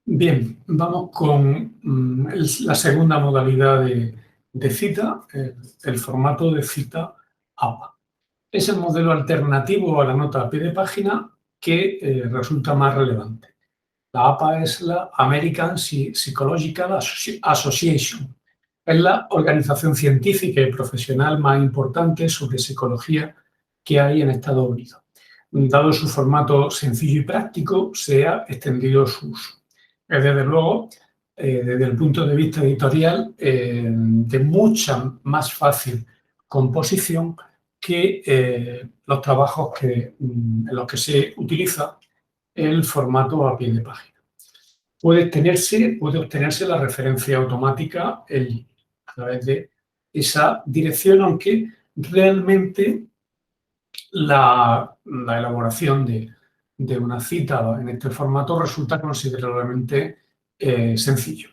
Bien, vamos con la segunda modalidad de cita, el formato de cita APA. Es el modelo alternativo a la nota a pie de página que resulta más relevante. La APA es la American Psychological Association. Es la organización científica y profesional más importante sobre psicología que hay en Estados Unidos. Dado su formato sencillo y práctico, se ha extendido su uso. Es, desde luego, desde el punto de vista editorial, de mucha más fácil composición que los trabajos en los que se utiliza el formato a pie de página. Puede obtenerse la referencia automática en línea a través de esa dirección, aunque realmente la elaboración de una cita en este formato resulta considerablemente sencillo.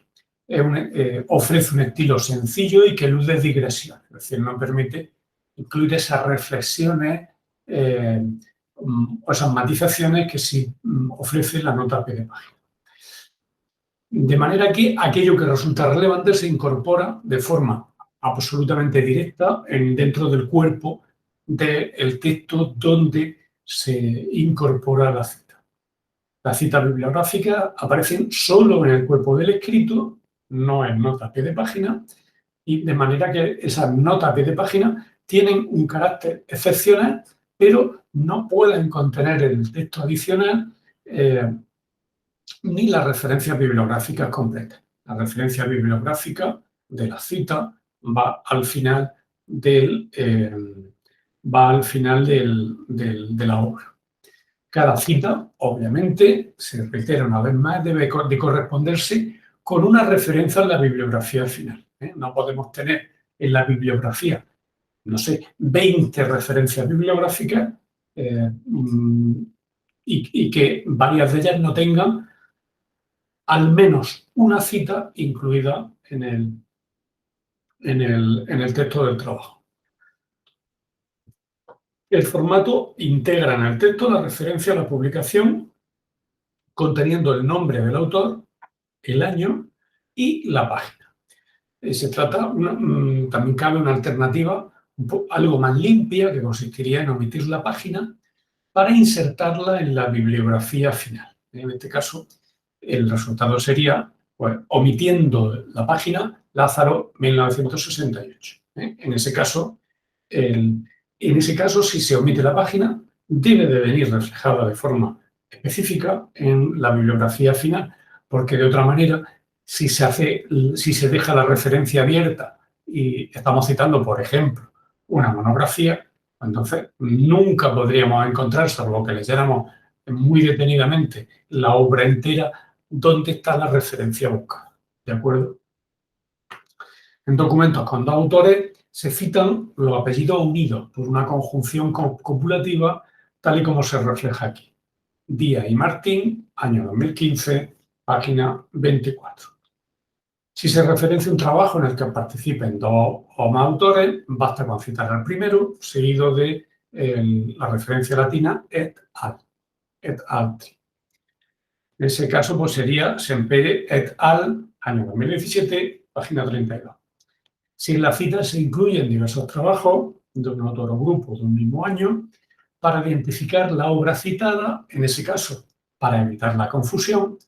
Ofrece un estilo sencillo y que elude digresiones, es decir, no permite incluir esas reflexiones o esas matizaciones que sí ofrece la nota a pie de página. De manera que aquello que resulta relevante se incorpora de forma absolutamente directa dentro del cuerpo del texto donde se incorpora la cita. Las citas bibliográficas aparecen solo en el cuerpo del escrito, no en nota a pie de página, y de manera que esas notas a pie de página tienen un carácter excepcional, pero no pueden contener el texto adicional ni las referencias bibliográficas completas. La referencia bibliográfica de la cita va al final de la obra. Cada cita, obviamente, se reitera una vez más, debe de corresponderse con una referencia en la bibliografía final. No podemos tener en la bibliografía, no sé, 20 referencias bibliográficas y que varias de ellas no tengan al menos una cita incluida en el texto del trabajo. El formato integra en el texto la referencia a la publicación conteniendo el nombre del autor, el año y la página. Se trata, también cabe una alternativa algo más limpia que consistiría en omitir la página para insertarla en la bibliografía final. En este caso, el resultado sería, pues, omitiendo la página Lázaro 1968. En ese caso, si se omite la página, debe de venir reflejada de forma específica en la bibliografía final, porque de otra manera, si se deja la referencia abierta y estamos citando, por ejemplo, una monografía, entonces nunca podríamos encontrar, salvo que leyéramos muy detenidamente la obra entera, dónde está la referencia buscada. ¿De acuerdo? En documentos con dos autores se citan los apellidos unidos por una conjunción copulativa, tal y como se refleja aquí. Díaz y Martín, año 2015, página 24. Si se referencia un trabajo en el que participen dos o más autores, basta con citar al primero, seguido de la referencia latina et al, et altri. En ese caso, pues sería Sempere et al, año 2017, página 32. Si en la cita se incluyen diversos trabajos de un autor o grupo de un mismo año, para identificar la obra citada, en ese caso, para evitar la confusión,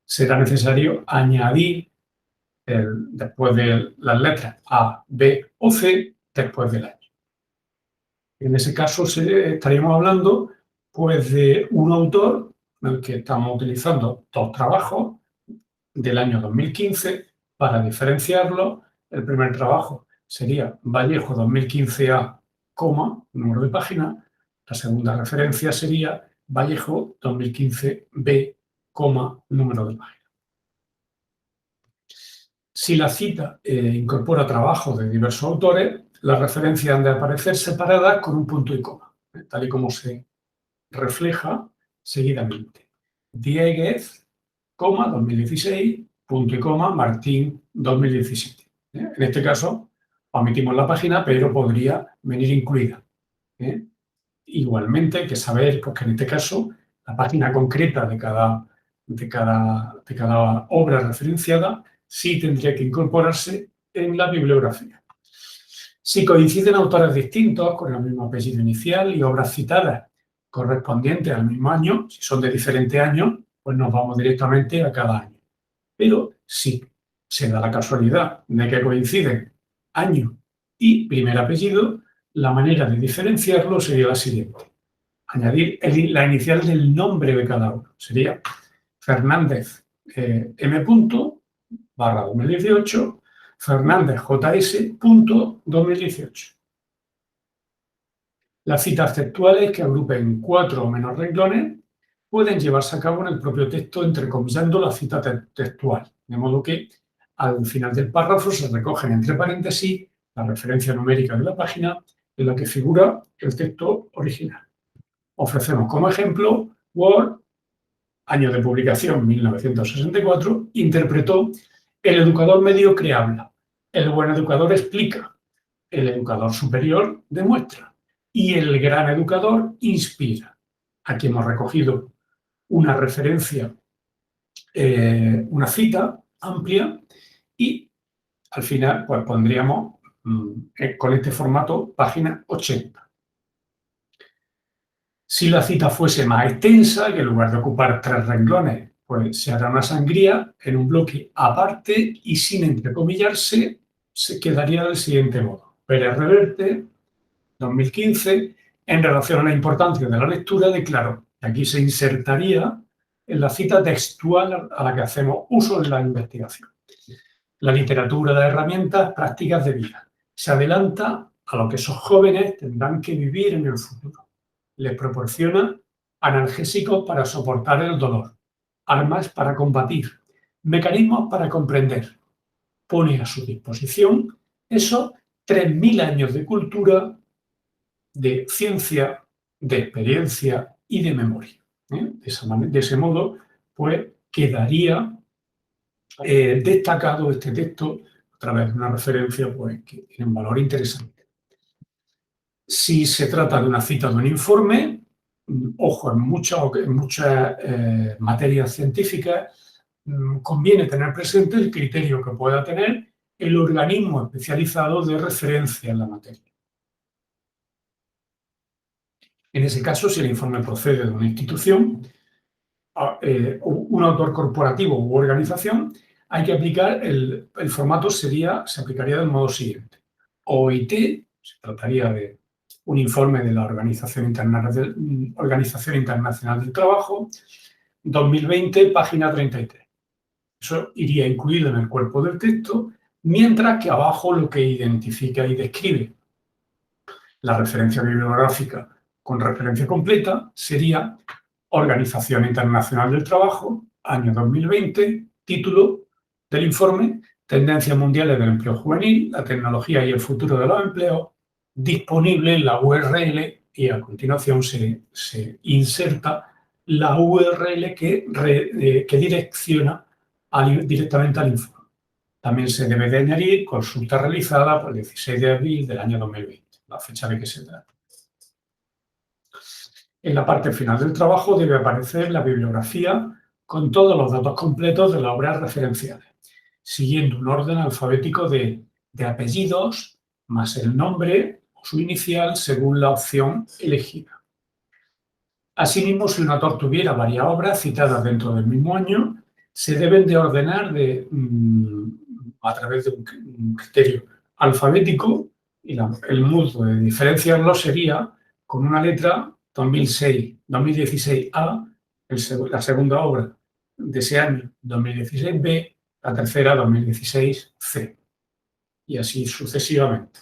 será necesario añadir después de las letras A, B o C, después del año. En ese caso estaríamos hablando, pues, de un autor en el que estamos utilizando dos trabajos del año 2015 para diferenciarlos. El primer trabajo sería Vallejo 2015A, número de página. La segunda referencia sería Vallejo 2015B, número de página. Si la cita incorpora trabajos de diversos autores, las referencias han de aparecer separadas con un punto y coma, tal y como se refleja seguidamente. Dieguez, 2016, punto y coma, Martín, 2017. En este caso, omitimos la página, pero podría venir incluida. Igualmente, hay que saber, pues, que en este caso, la página concreta de cada de cada obra referenciada sí tendría que incorporarse en la bibliografía. Si coinciden autores distintos con el mismo apellido inicial y obras citadas correspondientes al mismo año, si son de diferentes años, pues nos vamos directamente a cada año. Pero si se da la casualidad de que coinciden año y primer apellido, la manera de diferenciarlo sería la siguiente. Añadir la inicial del nombre de cada uno. Sería Fernández M. barra 2018, Fernández JS. 2018. Las citas textuales que agrupen 4 o menos renglones pueden llevarse a cabo en el propio texto entrecomillando la cita textual, de modo que al final del párrafo se recogen entre paréntesis la referencia numérica de la página en la que figura el texto original. Ofrecemos como ejemplo Word, año de publicación 1964, interpretó: el educador mediocre habla, el buen educador explica, el educador superior demuestra y el gran educador inspira. Aquí hemos recogido una referencia, una cita amplia y al final pues pondríamos con este formato página 80. Si la cita fuese más extensa, que en lugar de ocupar 3 renglones, pues se hará una sangría en un bloque aparte y sin entrecomillarse, se quedaría del siguiente modo. Pérez Reverte, 2015, en relación a la importancia de la lectura, declaró que aquí se insertaría en la cita textual a la que hacemos uso en la investigación. La literatura da herramientas prácticas de vida. Se adelanta a lo que esos jóvenes tendrán que vivir en el futuro. Les proporciona analgésicos para soportar el dolor, armas para combatir, mecanismos para comprender. Pone a su disposición esos 3.000 años de cultura, de ciencia, de experiencia y de memoria. De ese modo, pues quedaría destacado este texto a través de una referencia pues, que tiene un valor interesante. Si se trata de una cita de un informe, ojo, en muchas materias científicas conviene tener presente el criterio que pueda tener el organismo especializado de referencia en la materia. En ese caso, si el informe procede de una institución, un autor corporativo u organización, hay que aplicar el formato se aplicaría del modo siguiente. OIT, se trataría de un informe de la Organización Internacional del Trabajo, 2020, página 33. Eso iría incluido en el cuerpo del texto, mientras que abajo lo que identifica y describe la referencia bibliográfica con referencia completa sería Organización Internacional del Trabajo, año 2020, título del informe, Tendencias mundiales del empleo juvenil, la tecnología y el futuro de los empleos, disponible en la URL y a continuación se inserta la URL que direcciona directamente al informe. También se debe de añadir consulta realizada por el 16 de abril del año 2020, la fecha de que se trata. En la parte final del trabajo debe aparecer la bibliografía con todos los datos completos de las obras referenciadas, siguiendo un orden alfabético de apellidos más el nombre o su inicial según la opción elegida. Asimismo, si un autor tuviera varias obras citadas dentro del mismo año, se deben de ordenar a través de un criterio alfabético y el modo de diferenciarlo sería con una letra 2016A, la segunda obra de ese año, 2016B, la tercera, 2016C, y así sucesivamente.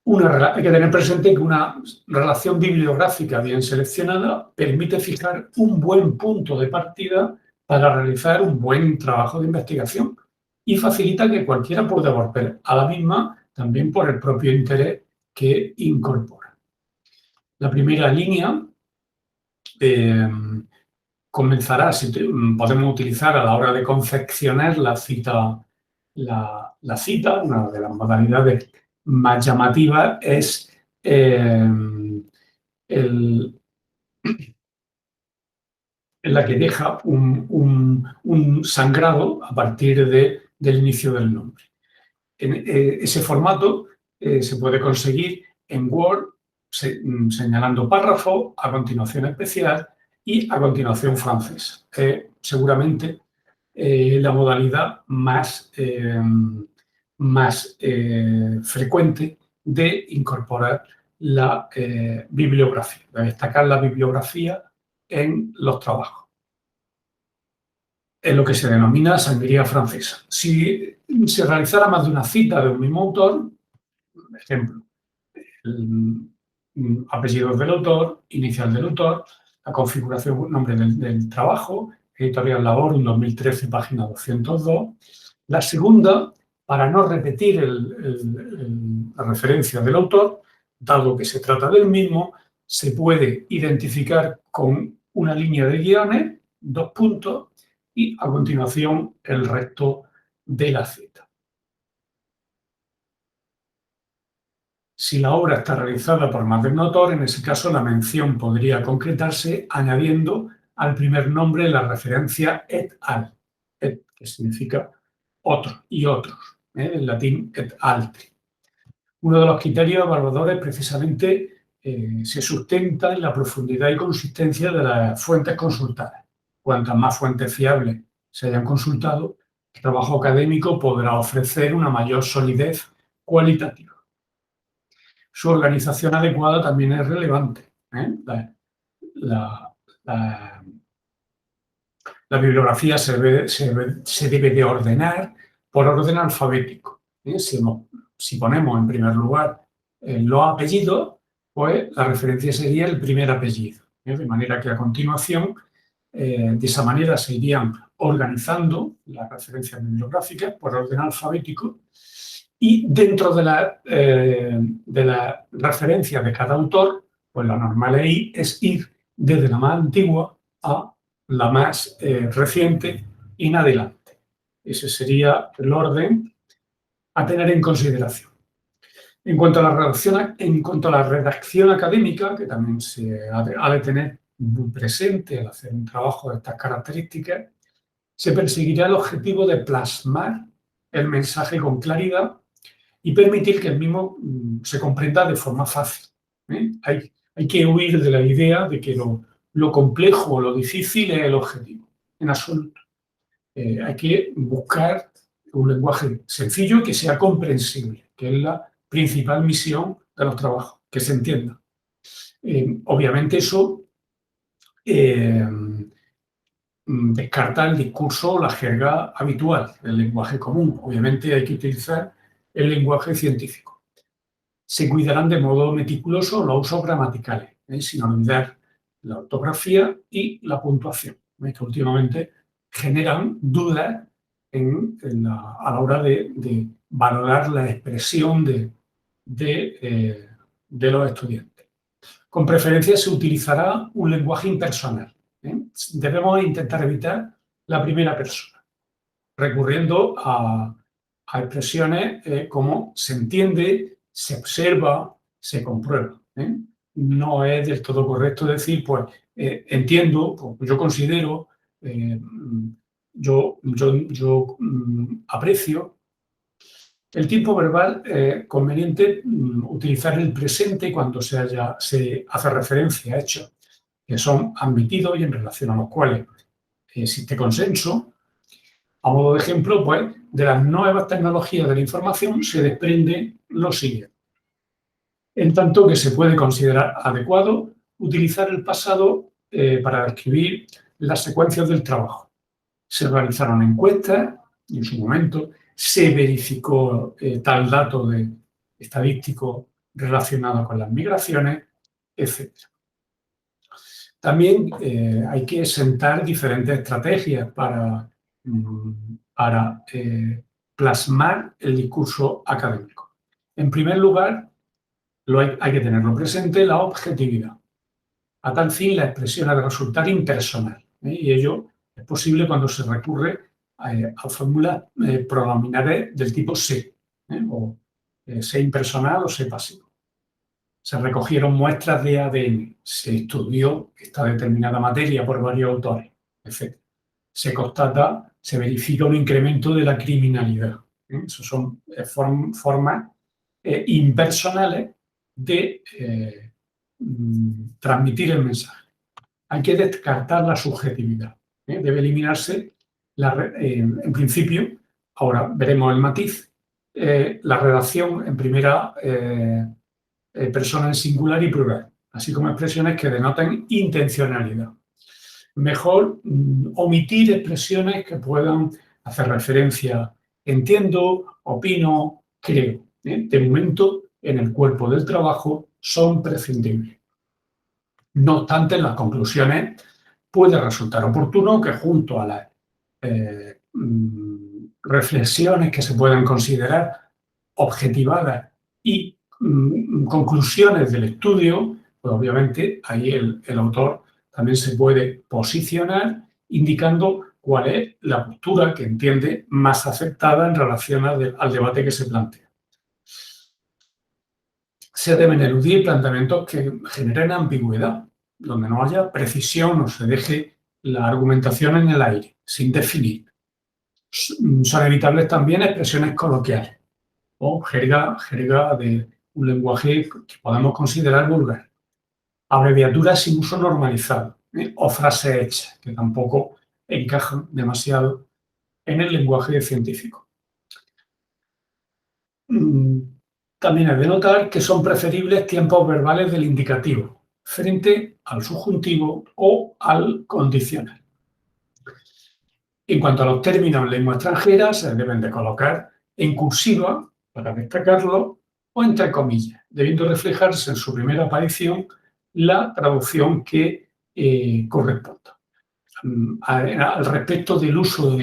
Hay que tener presente que una relación bibliográfica bien seleccionada permite fijar un buen punto de partida para realizar un buen trabajo de investigación y facilita que cualquiera pueda volver a la misma también por el propio interés que incorpora. La primera línea comenzará, podemos utilizar a la hora de confeccionar la cita, una de las modalidades más llamativas es en la que deja un sangrado a partir del inicio del nombre. Ese formato se puede conseguir en Word señalando párrafo, a continuación especial y a continuación francés. Seguramente la modalidad más frecuente de incorporar la bibliografía, de destacar la bibliografía en los trabajos. Es lo que se denomina sangría francesa. Si se realizara más de una cita de un mismo autor, por ejemplo, apellidos del autor, inicial del autor, la configuración, nombre del trabajo, Editorial Labor, un 2013, página 202. La segunda, para no repetir la referencia del autor, dado que se trata del mismo, se puede identificar con una línea de guiones, 2 puntos, y a continuación el resto de la cita. Si la obra está realizada por más de un autor, en ese caso la mención podría concretarse añadiendo al primer nombre la referencia et al, et, que significa otro y otros, en latín et altri. Uno de los criterios evaluadores precisamente se sustenta en la profundidad y consistencia de las fuentes consultadas. Cuantas más fuentes fiables se hayan consultado, el trabajo académico podrá ofrecer una mayor solidez cualitativa. Su organización adecuada también es relevante. La bibliografía se debe de ordenar por orden alfabético. Si ponemos en primer lugar los apellidos, pues la referencia sería el primer apellido. De manera que a continuación, de esa manera se irían organizando las referencias bibliográficas por orden alfabético y dentro de la referencia de cada autor, pues la normal es ir desde la más antigua a la más reciente en adelante. Ese sería el orden a tener en consideración. En cuanto a la redacción académica, que también se ha de tener muy presente al hacer un trabajo de estas características, se perseguirá el objetivo de plasmar el mensaje con claridad y permitir que el mismo se comprenda de forma fácil. Hay que huir de la idea de que lo complejo o lo difícil es el objetivo, en absoluto. Hay que buscar un lenguaje sencillo y que sea comprensible, que es la principal misión de los trabajos, que se entienda. Obviamente eso descarta el discurso o la jerga habitual, el lenguaje común. Obviamente hay que utilizar el lenguaje científico. Se cuidarán de modo meticuloso los usos gramaticales, sin olvidar la ortografía y la puntuación, que últimamente generan dudas a la hora de valorar la expresión de los estudiantes. Con preferencia se utilizará un lenguaje impersonal. Debemos intentar evitar la primera persona, recurriendo a expresiones como se entiende, se observa, se comprueba. No es del todo correcto decir, pues, entiendo, pues, yo considero, yo aprecio. El tiempo verbal es conveniente utilizar el presente cuando se hace referencia a hechos que son admitidos y en relación a los cuales existe consenso. A modo de ejemplo, pues, de las nuevas tecnologías de la información se desprende lo siguiente. En tanto que se puede considerar adecuado utilizar el pasado para describir las secuencias del trabajo. Se realizaron encuestas y en su momento se verificó tal dato estadístico relacionado con las migraciones, etc. También hay que sentar diferentes estrategias para plasmar el discurso académico. En primer lugar, hay que tenerlo presente, la objetividad. A tal fin, la expresión ha de resultar impersonal, y ello es posible cuando se recurre a fórmulas pronominales del tipo se, o se impersonal o se pasivo. Se recogieron muestras de ADN, se estudió esta determinada materia por varios autores. etc. Se constata, se verifica un incremento de la criminalidad. Esas son formas impersonales de transmitir el mensaje. Hay que descartar la subjetividad. Debe eliminarse, en principio, ahora veremos el matiz, la redacción en primera persona en singular y plural, así como expresiones que denoten intencionalidad. Mejor omitir expresiones que puedan hacer referencia, entiendo, opino, creo. De momento, en el cuerpo del trabajo son prescindibles. No obstante, en las conclusiones puede resultar oportuno que junto a las reflexiones que se puedan considerar objetivadas y conclusiones del estudio, pues obviamente ahí el autor también se puede posicionar indicando cuál es la postura que entiende más aceptada en relación al debate que se plantea. Se deben eludir planteamientos que generen ambigüedad, donde no haya precisión o se deje la argumentación en el aire, sin definir. Son evitables también expresiones coloquiales o jerga de un lenguaje que podemos considerar vulgar. Abreviaturas sin uso normalizado o frases hechas, que tampoco encajan demasiado en el lenguaje científico. También es de notar que son preferibles tiempos verbales del indicativo frente al subjuntivo o al condicional. En cuanto a los términos en lengua extranjera, se deben de colocar en cursiva, para destacarlo, o entre comillas, debiendo reflejarse en su primera aparición la traducción que corresponda. Al respecto del uso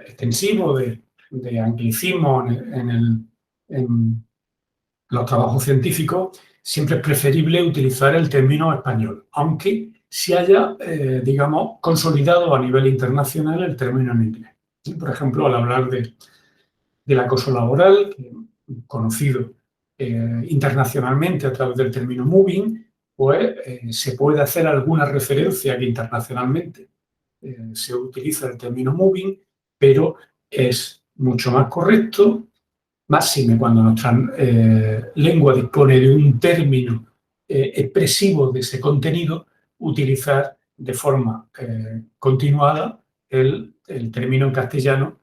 extensivo de anglicismo en los trabajos científicos, siempre es preferible utilizar el término español, aunque se haya, digamos, consolidado a nivel internacional el término en inglés. Por ejemplo, al hablar del acoso laboral, conocido internacionalmente a través del término moving, pues se puede hacer alguna referencia que internacionalmente se utiliza el término moving, pero es mucho más correcto, máxime cuando nuestra lengua dispone de un término expresivo de ese contenido, utilizar de forma continuada el término en castellano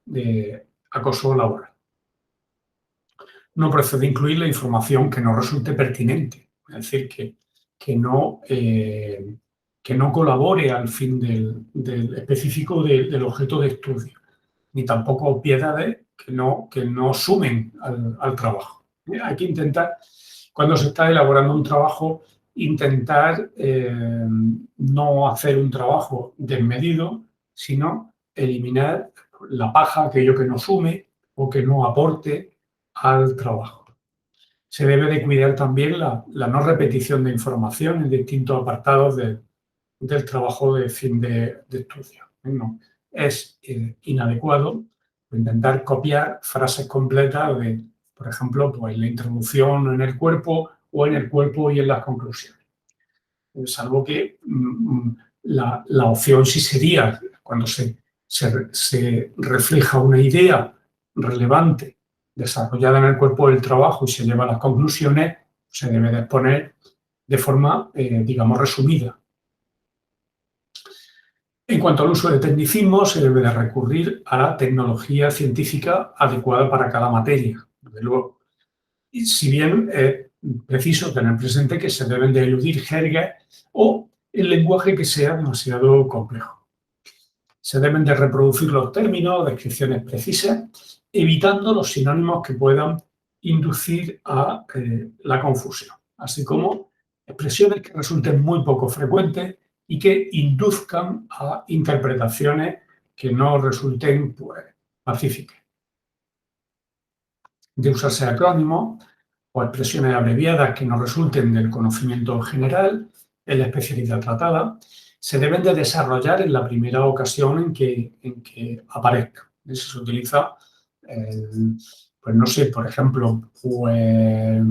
de acoso laboral. No procede incluir la información que no resulte pertinente, es decir, que no colabore al fin del específico del objeto de estudio, ni tampoco obviedades que no sumen al trabajo. Hay que intentar, cuando se está elaborando un trabajo, intentar no hacer un trabajo desmedido, sino eliminar la paja, aquello que no sume o que no aporte al trabajo. Se debe de cuidar también la no repetición de información en distintos apartados del trabajo de fin de estudio. No, es inadecuado intentar copiar frases completas de, por ejemplo, pues, la introducción en el cuerpo o en el cuerpo y en las conclusiones. Salvo que la opción sí sería, cuando se refleja una idea relevante desarrollada en el cuerpo del trabajo y se lleva a las conclusiones, se debe de exponer de forma, digamos, resumida. En cuanto al uso de tecnicismos, se debe de recurrir a la tecnología científica adecuada para cada materia, desde luego. Y si bien es preciso tener presente que se deben de eludir jergas o el lenguaje que sea demasiado complejo. Se deben de reproducir los términos o descripciones precisas, evitando los sinónimos que puedan inducir a la confusión, así como expresiones que resulten muy poco frecuentes y que induzcan a interpretaciones que no resulten pues, pacíficas. De usarse acrónimos o expresiones abreviadas que no resulten del conocimiento general en la especialidad tratada, se deben de desarrollar en la primera ocasión en que aparezca. Si se utiliza, pues no sé, por ejemplo, pues,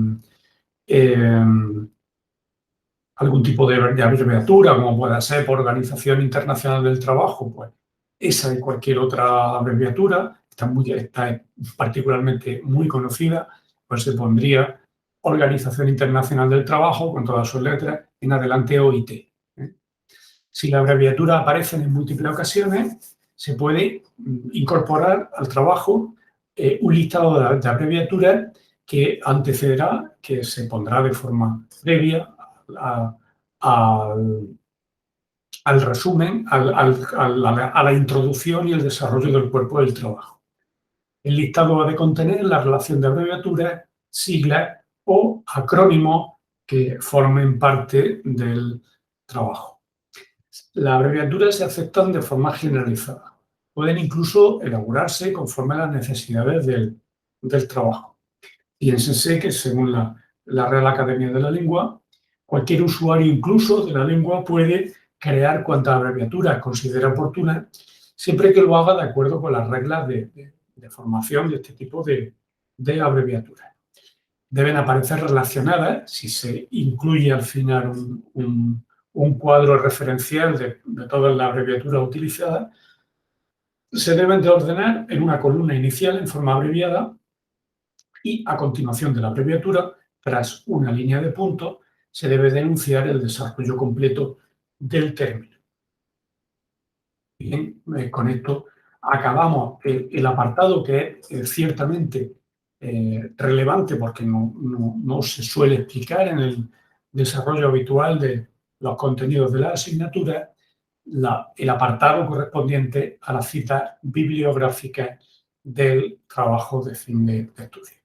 algún tipo de abreviatura, como pueda ser por Organización Internacional del Trabajo, pues esa y cualquier otra abreviatura está particularmente muy conocida, pues se pondría Organización Internacional del Trabajo con todas sus letras, en adelante OIT. Si la abreviatura aparece en múltiples ocasiones, se puede incorporar al trabajo un listado de abreviaturas que antecederá, que se pondrá de forma previa al resumen, a la introducción y el desarrollo del cuerpo del trabajo. El listado ha de contener la relación de abreviaturas, siglas o acrónimos que formen parte del trabajo. Las abreviaturas se aceptan de forma generalizada. Pueden incluso elaborarse conforme a las necesidades del trabajo. Piénsense que según la Real Academia de la Lengua, cualquier usuario incluso de la lengua puede crear cuantas abreviaturas considera oportunas, siempre que lo haga de acuerdo con las reglas de formación de este tipo de abreviaturas. Deben aparecer relacionadas, si se incluye al final un cuadro referencial de todas las abreviaturas utilizadas, se deben de ordenar en una columna inicial en forma abreviada y a continuación de la abreviatura, tras una línea de puntos, se debe denunciar el desarrollo completo del término. Bien, con esto acabamos el apartado que es ciertamente relevante porque no se suele explicar en el desarrollo habitual de los contenidos de la asignatura, el apartado correspondiente a las citas bibliográficas del trabajo de fin de estudio.